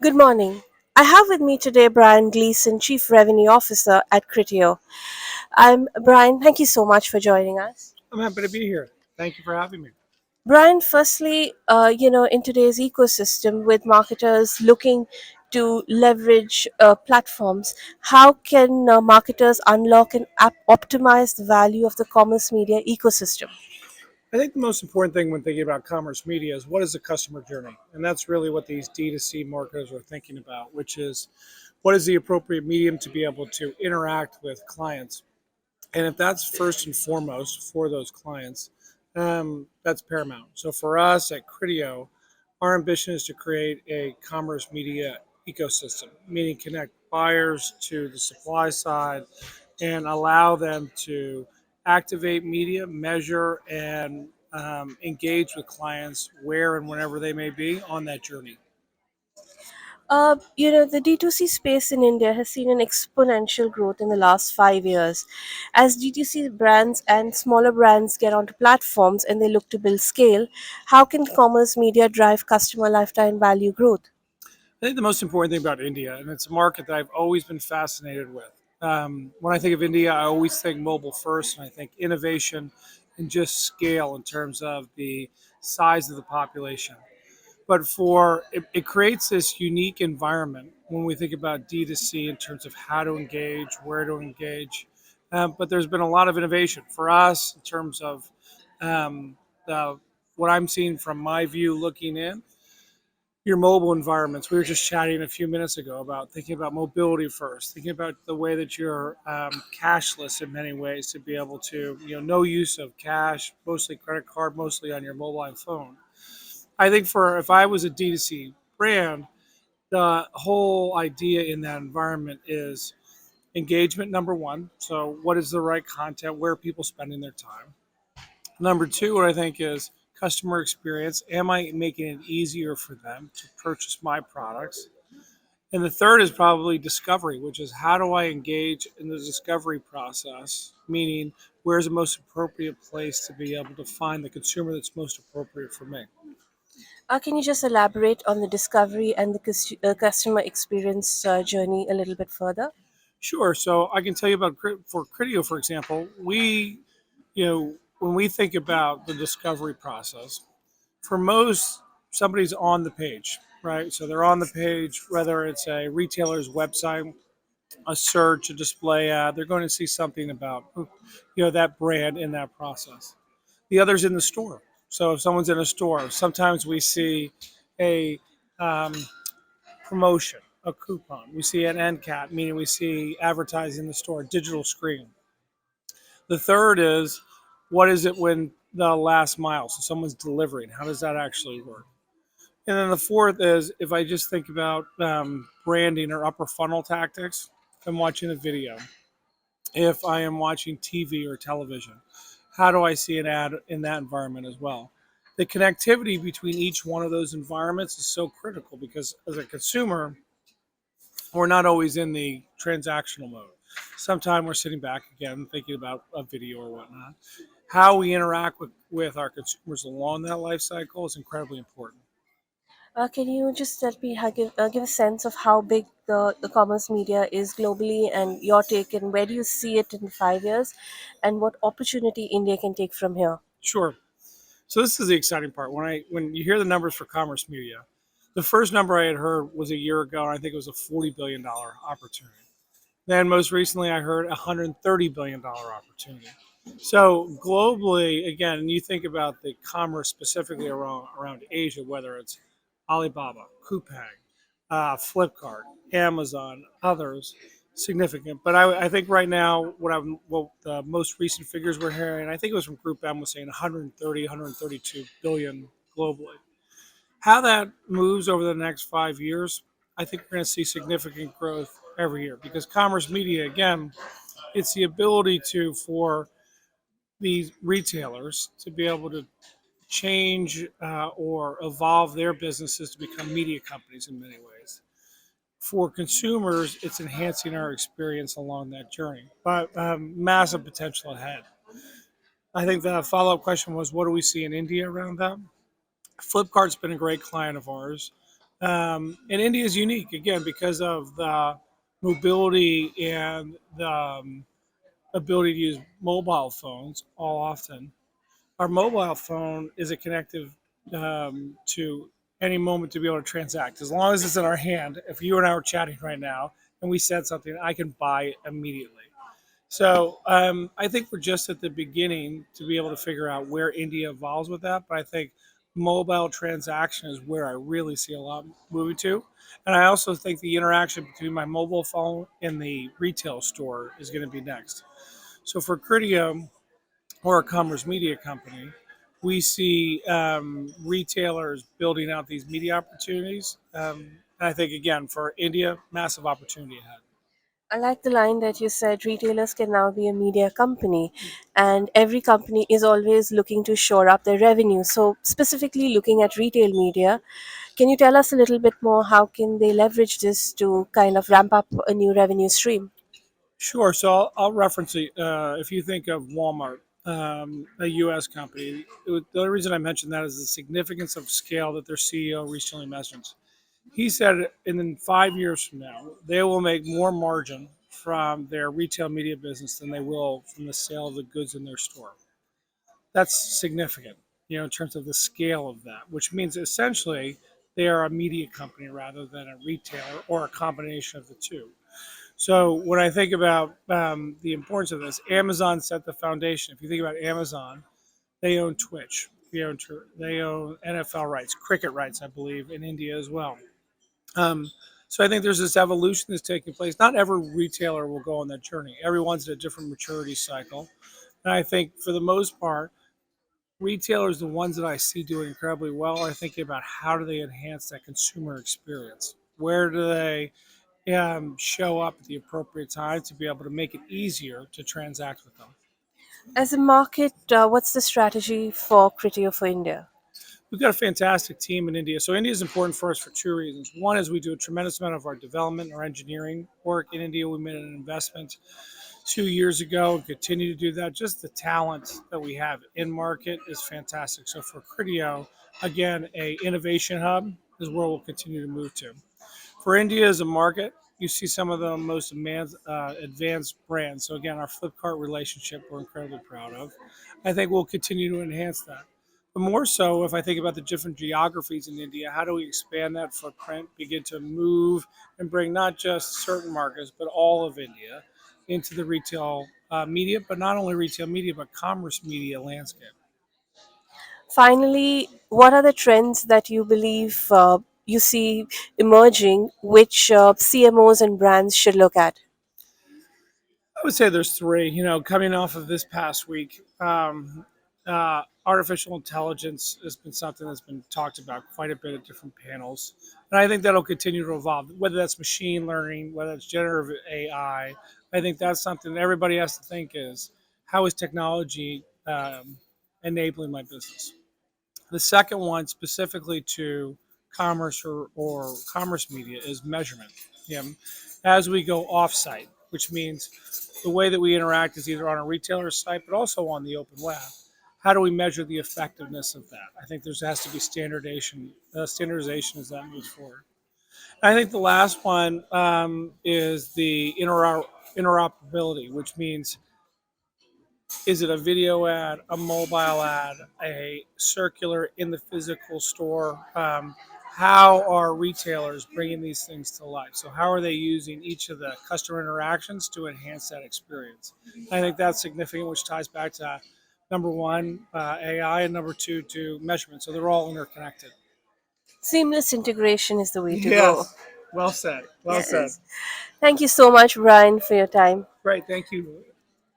Good morning. I have with me today Brian Gleason, Chief Revenue Officer at Criteo. I'm Brian. Thank you so much for joining us. I'm happy to be here. Thank you for having me. Brian, firstly, in today's ecosystem with marketers looking to leverage platforms, how can marketers unlock and optimize the value of the commerce media ecosystem? I think the most important thing when thinking about commerce media is what is the customer journey? And that's really what these D2C marketers are thinking about, which is what is the appropriate medium to be able to interact with clients? And if that's first and foremost for those clients, that's paramount. So for us at Criteo, our ambition is to create a commerce media ecosystem, meaning connect buyers to the supply side and allow them to activate media, measure, and engage with clients where and whenever they may be on that journey. The D2C space in India has seen an exponential growth in the last 5 years. As D2C brands and smaller brands get onto platforms and they look to build scale, how can commerce media drive customer lifetime value growth? I think the most important thing about India, and it's a market that I've always been fascinated with. When I think of India, I always think mobile first, and I think innovation and just scale in terms of the size of the population. But it creates this unique environment when we think about D2C in terms of how to engage, where to engage. But there's been a lot of innovation for us in terms of um, the, what I'm seeing from my view looking in your mobile environments. We were just chatting a few minutes ago about thinking about mobility first, thinking about the way that you're cashless in many ways to be able to, no use of cash, mostly credit card, mostly on your mobile phone. I think for if I was a D2C brand, the whole idea in that environment is engagement, number one. So, what is the right content? Where are people spending their time? Number two, what I think is customer experience. Am I making it easier for them to purchase my products? And the third is probably discovery, which is how do I engage in the discovery process? Meaning, where's the most appropriate place to be able to find the consumer that's most appropriate for me? Can you just elaborate on the discovery and the customer experience journey a little bit further? Sure. So I can tell you about for Criteo, for example, when we think about the discovery process, for most, somebody's on the page, right? So they're on the page, whether it's a retailer's website, a search, a display ad, they're going to see something about, that brand in that process. The other's in the store. So if someone's in a store, sometimes we see a um, promotion, a coupon. We see an end cap, meaning we see advertising in the store, digital screen. The third is what is it when the last mile? So someone's delivering. How does that actually work? And then the fourth is if I just think about branding or upper funnel tactics, if I'm watching a video, if I am watching TV or television, how do I see an ad in that environment as well? The connectivity between each one of those environments is so critical because as a consumer, we're not always in the transactional mode. Sometimes we're sitting back again thinking about a video or whatnot. How we interact with our consumers along that life cycle is incredibly important. Can you just let me give a sense of how big the commerce media is globally and your take, and where do you see it in 5 years, and what opportunity India can take from here? Sure. So this is the exciting part. When you hear the numbers for commerce media, the first number I had heard was a year ago, and I think it was a $40 billion opportunity. Then most recently, I heard a $130 billion opportunity. So globally, again, you think about the commerce specifically around Asia, whether it's Alibaba, Coupang, Flipkart, Amazon, others, significant. But I think right now, what the most recent figures we're hearing, I think it was from Group M, was saying 130, 132 billion globally. How that moves over the next 5 years, I think we're going to see significant growth every year because commerce media, again, it's the ability for these retailers to be able to change or evolve their businesses to become media companies in many ways. For consumers, it's enhancing our experience along that journey, but massive potential ahead. I think the follow up question was, what do we see in India around that? Flipkart's been a great client of ours. And India is unique again because of the mobility and the ability to use mobile phones all often. Our mobile phone is a connective to any moment to be able to transact. As long as it's in our hand, if you and I were chatting right now and we said something, I can buy it immediately. So I think we're just at the beginning to be able to figure out where India evolves with that. But I think mobile transaction is where I really see a lot moving to. And I also think the interaction between my mobile phone and the retail store is going to be next. So for Criteo or a commerce media company, we see retailers building out these media opportunities. And I think, again, for India, massive opportunity ahead. I like the line that you said retailers can now be a media company, and every company is always looking to shore up their revenue. So, specifically looking at retail media, can you tell us a little bit more how can they leverage this to kind of ramp up a new revenue stream? Sure. So I'll reference it. If you think of Walmart, a U.S. company, the only reason I mentioned that is the significance of scale that their CEO recently mentioned. He said in 5 years from now, they will make more margin from their retail media business than they will from the sale of the goods in their store. That's significant, in terms of the scale of that, which means essentially they are a media company rather than a retailer or a combination of the two. So when I think about the importance of this, Amazon set the foundation. If you think about Amazon, they own Twitch, they own NFL rights, cricket rights, I believe, in India as well. Um, so I think there's this evolution that's taking place. Not every retailer will go on that journey. Everyone's at a different maturity cycle, and I think for the most part, retailers, the ones that I see doing incredibly well, are thinking about how do they enhance that consumer experience. Where do they show up at the appropriate time to be able to make it easier to transact with them. As a market, what's the strategy for Criteo for India? We've got a fantastic team in India. So India is important for us for two reasons. One is we do a tremendous amount of our development, our engineering work in India. We made an investment 2 years ago and continue to do that. Just the talent that we have in market is fantastic. So for Criteo, again, a innovation hub is where we'll continue to move to. For India as a market, you see some of the most advanced brands. So again, our Flipkart relationship, we're incredibly proud of. I think we'll continue to enhance that. But more so, if I think about the different geographies in India, how do we expand that footprint, begin to move and bring not just certain markets, but all of India into the retail media, but not only retail media, but commerce media landscape. Finally, what are the trends that you believe you see emerging, which CMOs and brands should look at? I would say there's three. Coming off of this past week, artificial intelligence has been something that's been talked about quite a bit at different panels, and I think that'll continue to evolve. Whether that's machine learning, whether it's generative AI, I think that's something that everybody has to think is how is technology enabling my business. The second one, specifically to commerce or commerce media, is measurement. You know, as we go offsite, which means the way that we interact is either on a retailer's site, but also on the open web. How do we measure the effectiveness of that? I think there has to be standardization as that moves forward. I think the last one is the interoperability, which means is it a video ad, a mobile ad, a circular in the physical store? How are retailers bringing these things to life? So, how are they using each of the customer interactions to enhance that experience? I think that's significant, which ties back to number one, AI, and number two, to measurement. So, they're all interconnected. Seamless integration is the way to go. Yes. Well said. Well said. Yes. Thank you so much, Brian, for your time. Great. Thank you.